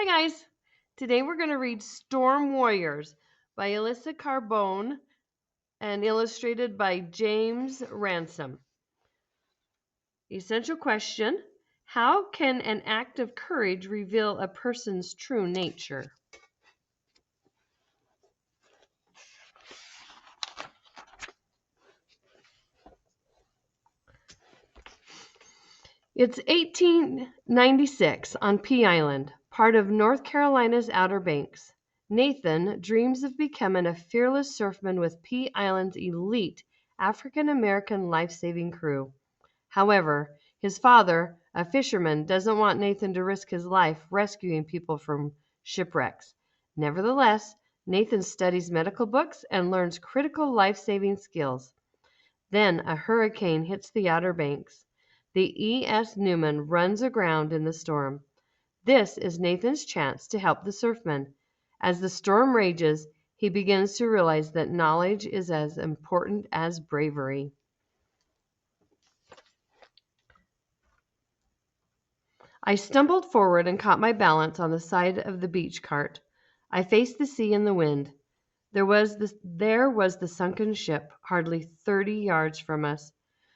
Hi guys! Today we're going to read Storm Warriors by Alyssa Carbone and illustrated by James Ransom. Essential question: how can an act of courage reveal a person's true nature? It's 1896 on Pea Island, part of North Carolina's Outer Banks. Nathan dreams of becoming a fearless surfman with Pea Island's elite African-American life-saving crew. However, his father, a fisherman, doesn't want Nathan to risk his life rescuing people from shipwrecks. Nevertheless, Nathan studies medical books and learns critical life-saving skills. Then a hurricane hits the Outer Banks. The E.S. Newman runs aground in the storm. This is Nathan's chance to help the surfmen. As the storm rages, he begins to realize that knowledge is as important as bravery. I stumbled forward and caught my balance on the side of the beach cart. I faced the sea and the wind. There was the sunken ship, hardly 30 yards from us.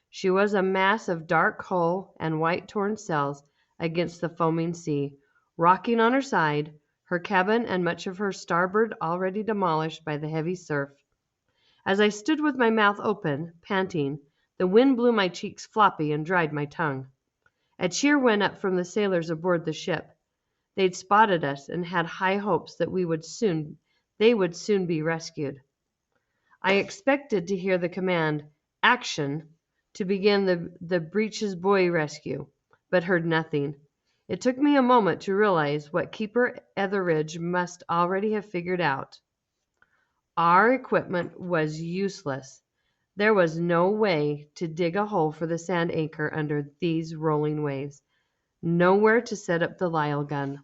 She was a mass of dark hull and white torn sails against the foaming sea, rocking on her side, her cabin and much of her starboard already demolished by the heavy surf. As I stood with my mouth open, panting, the wind blew my cheeks floppy and dried my tongue. A cheer went up from the sailors aboard the ship. They'd spotted us and had high hopes that they would soon be rescued. I expected to hear the command, "Action," to begin the Breeches Buoy rescue, but heard nothing. It took me a moment to realize what Keeper Etheridge must already have figured out. Our equipment was useless. There was no way to dig a hole for the sand anchor under these rolling waves. Nowhere to set up the Lyle gun.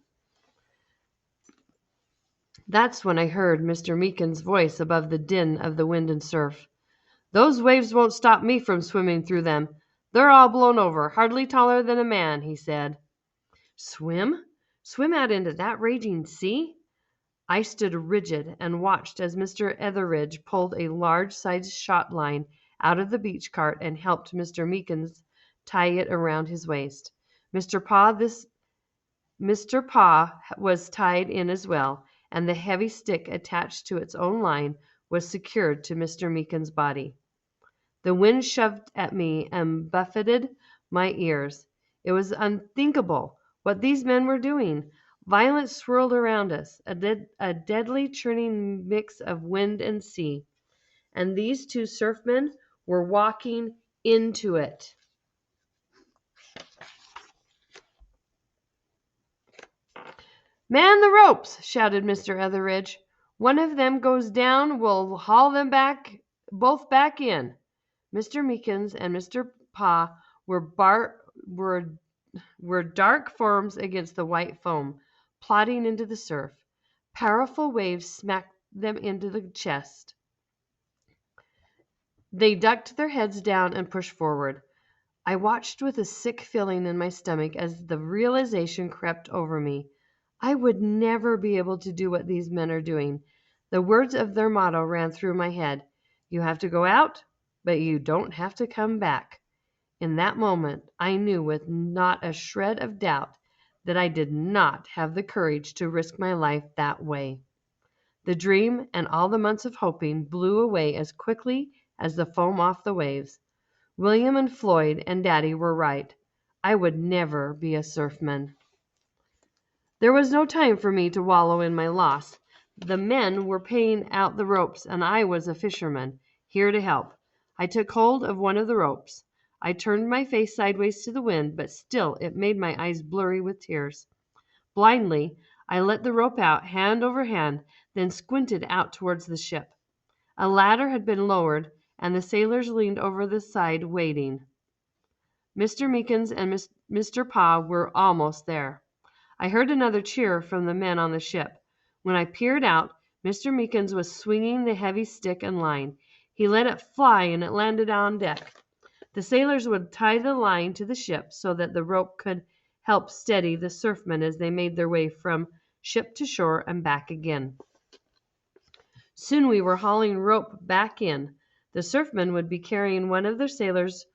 That's when I heard Mr. Meakin's voice above the din of the wind and surf. "Those waves won't stop me from swimming through them. They're all blown over, hardly taller than a man," he said. Swim? Swim out into that raging sea? I stood rigid and watched as Mr. Etheridge pulled a large-sized shot line out of the beach cart and helped Mr. Meakins tie it around his waist. Mr. Paw was tied in as well, and the heavy stick attached to its own line was secured to Mr. Meakin's body. The wind shoved at me and buffeted my ears. It was unthinkable what these men were doing. Violence swirled around us, a deadly churning mix of wind and sea, and these two surfmen were walking into it. "Man the ropes!" shouted Mr. Etheridge. "One of them goes down, we'll haul them both back in." Mr. Meakins and Mr. Paw were dark forms against the white foam, plodding into the surf. Powerful waves smacked them into the chest. They ducked their heads down and pushed forward. I watched with a sick feeling in my stomach as the realization crept over me. I would never be able to do what these men are doing. The words of their motto ran through my head: "You have to go out, but you don't have to come back." In that moment, I knew with not a shred of doubt that I did not have the courage to risk my life that way. The dream and all the months of hoping blew away as quickly as the foam off the waves. William and Floyd and Daddy were right. I would never be a surfman. There was no time for me to wallow in my loss. The men were paying out the ropes, and I was a fisherman, here to help. I took hold of one of the ropes. I turned my face sideways to the wind, but still it made my eyes blurry with tears. Blindly, I let the rope out, hand over hand, then squinted out towards the ship. A ladder had been lowered, and the sailors leaned over the side, waiting. Mr. Meakins and Mr. Paw were almost there. I heard another cheer from the men on the ship. When I peered out, Mr. Meakins was swinging the heavy stick and line. He let it fly and it landed on deck. The sailors would tie the line to the ship so that the rope could help steady the surfmen as they made their way from ship to shore and back again. Soon we were hauling rope back in. The surfmen would be carrying one of their sailors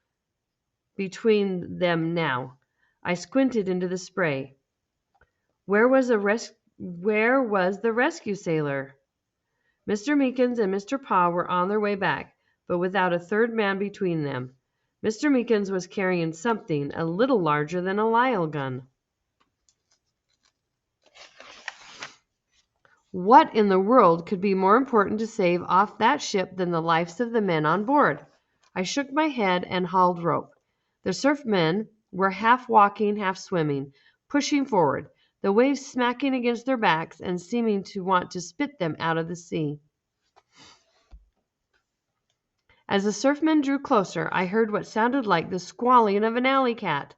between them now. I squinted into the spray. Where was the rescue sailor? Mr. Meekins and Mr. Paw were on their way back, but without a third man between them. Mr. Meekins was carrying something a little larger than a Lyle gun. What in the world could be more important to save off that ship than the lives of the men on board? I shook my head and hauled rope. The surfmen were half walking, half swimming, pushing forward, the waves smacking against their backs and seeming to want to spit them out of the sea. As the surfmen drew closer, I heard what sounded like the squalling of an alley cat.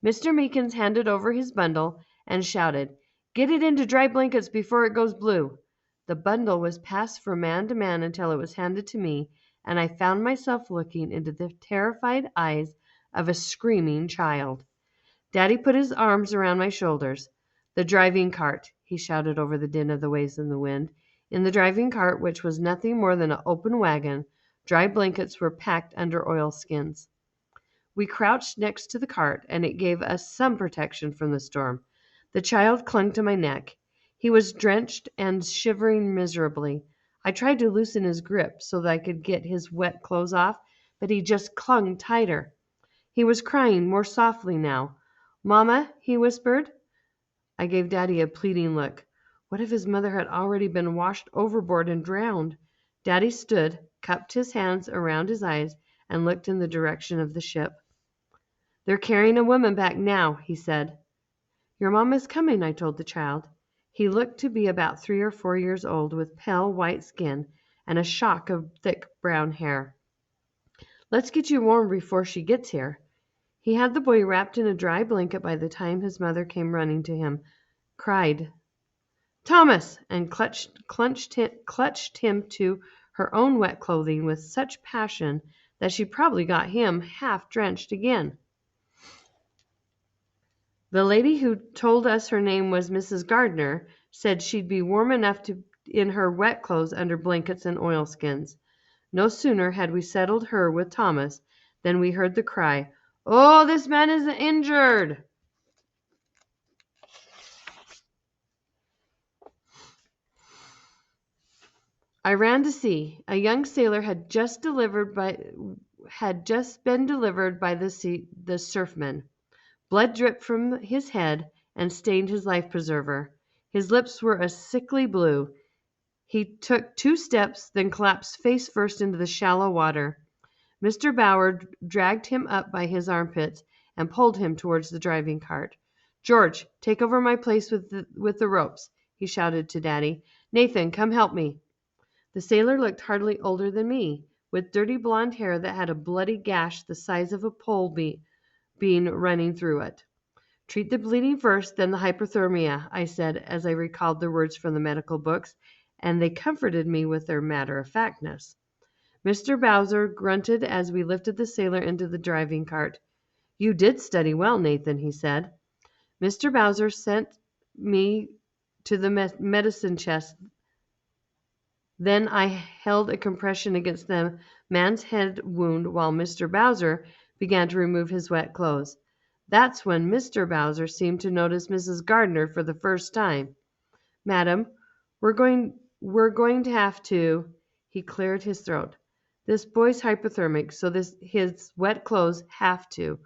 Mr. Meekins handed over his bundle and shouted, "Get it into dry blankets before it goes blue." The bundle was passed from man to man until it was handed to me, and I found myself looking into the terrified eyes of a screaming child. Daddy put his arms around my shoulders. "The driving cart," he shouted over the din of the waves and the wind. In the driving cart, which was nothing more than an open wagon, dry blankets were packed under oilskins. We crouched next to the cart, and it gave us some protection from the storm. The child clung to my neck. He was drenched and shivering miserably. I tried to loosen his grip so that I could get his wet clothes off, but he just clung tighter. He was crying more softly now. "Mama," he whispered. I gave Daddy a pleading look. What if his mother had already been washed overboard and drowned? Daddy stood, cupped his hands around his eyes, and looked in the direction of the ship. "They're carrying a woman back now," he said. "Your mom is coming," I told the child. He looked to be about 3 or 4 years old, with pale white skin and a shock of thick brown hair. "Let's get you warm before she gets here." He had the boy wrapped in a dry blanket by the time his mother came running to him, cried, "Thomas!" and clutched him to her own wet clothing with such passion that she probably got him half drenched again. The lady who told us her name was Mrs. Gardner said she'd be warm enough in her wet clothes under blankets and oilskins. No sooner had we settled her with Thomas than we heard the cry, "Oh, this man is injured!" I ran to see. A young sailor had just been delivered by the surfmen. Blood dripped from his head and stained his life preserver. His lips were a sickly blue. He took 2 steps, then collapsed face first into the shallow water. Mr. Bauer dragged him up by his armpits and pulled him towards the driving cart. "George, take over my place with the ropes," he shouted to Daddy. "Nathan, come help me." The sailor looked hardly older than me, with dirty blonde hair that had a bloody gash the size of a pole bean running through it. "Treat the bleeding first, then the hypothermia," I said as I recalled the words from the medical books, and they comforted me with their matter-of-factness. Mr. Bowser grunted as we lifted the sailor into the driving cart. "You did study well, Nathan," he said. Mr. Bowser sent me to the medicine chest. Then I held a compression against the man's head wound while Mr. Bowser began to remove his wet clothes. That's when Mr. Bowser seemed to notice Mrs. Gardner for the first time. "Madam, we're going to have to—" He cleared his throat. "This boy's hypothermic, so his wet clothes have to."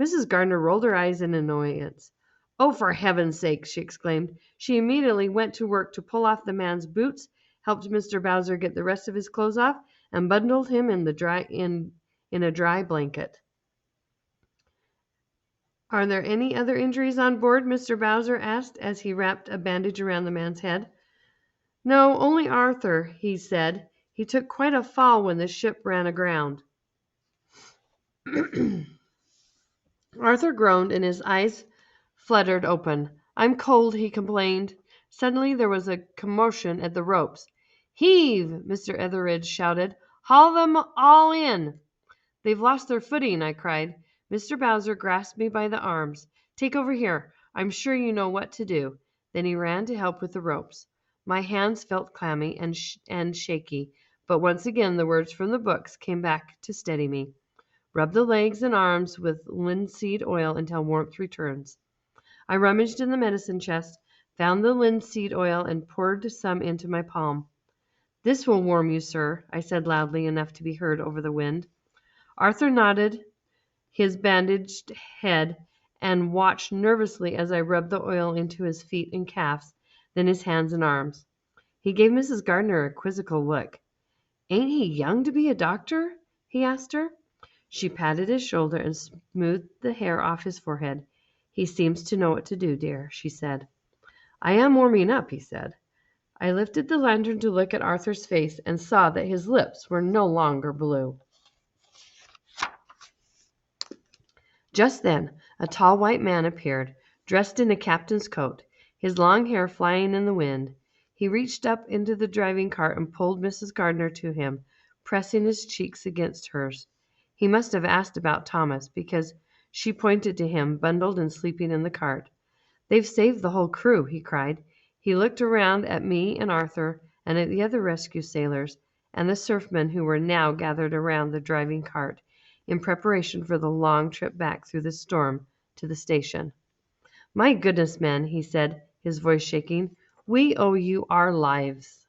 Mrs. Gardner rolled her eyes in annoyance. "Oh, for heaven's sake!" she exclaimed. She immediately went to work to pull off the man's boots, helped Mr. Bowser get the rest of his clothes off, and bundled him in a dry blanket. "Are there any other injuries on board?" Mr. Bowser asked as he wrapped a bandage around the man's head. "No, only Arthur," he said. "He took quite a fall when the ship ran aground." Arthur groaned and his eyes fluttered open. "I'm cold," he complained. Suddenly there was a commotion at the ropes. "Heave!" Mr. Etheridge shouted. "Haul them all in!" "They've lost their footing," I cried. Mr. Bowser grasped me by the arms. "Take over here. I'm sure you know what to do." Then he ran to help with the ropes. My hands felt clammy and shaky, but once again the words from the books came back to steady me. Rub the legs and arms with linseed oil until warmth returns. I rummaged in the medicine chest, found the linseed oil, and poured some into my palm. "This will warm you, sir," I said loudly enough to be heard over the wind. Arthur nodded his bandaged head and watched nervously as I rubbed the oil into his feet and calves, then his hands and arms. He gave Mrs. Gardner a quizzical look. "Ain't he young to be a doctor?" he asked her. She patted his shoulder and smoothed the hair off his forehead. "He seems to know what to do, dear," she said. "I am warming up," he said. I lifted the lantern to look at Arthur's face and saw that his lips were no longer blue. Just then a tall white man appeared, dressed in a captain's coat, his long hair flying in the wind. He reached up into the driving cart and pulled Mrs. Gardner to him, pressing his cheeks against hers. He must have asked about Thomas, because she pointed to him, bundled and sleeping in the cart. "They've saved the whole crew," he cried. He looked around at me and Arthur and at the other rescue sailors and the surfmen who were now gathered around the driving cart in preparation for the long trip back through the storm to the station. "My goodness, men," he said, his voice shaking, "we owe you our lives."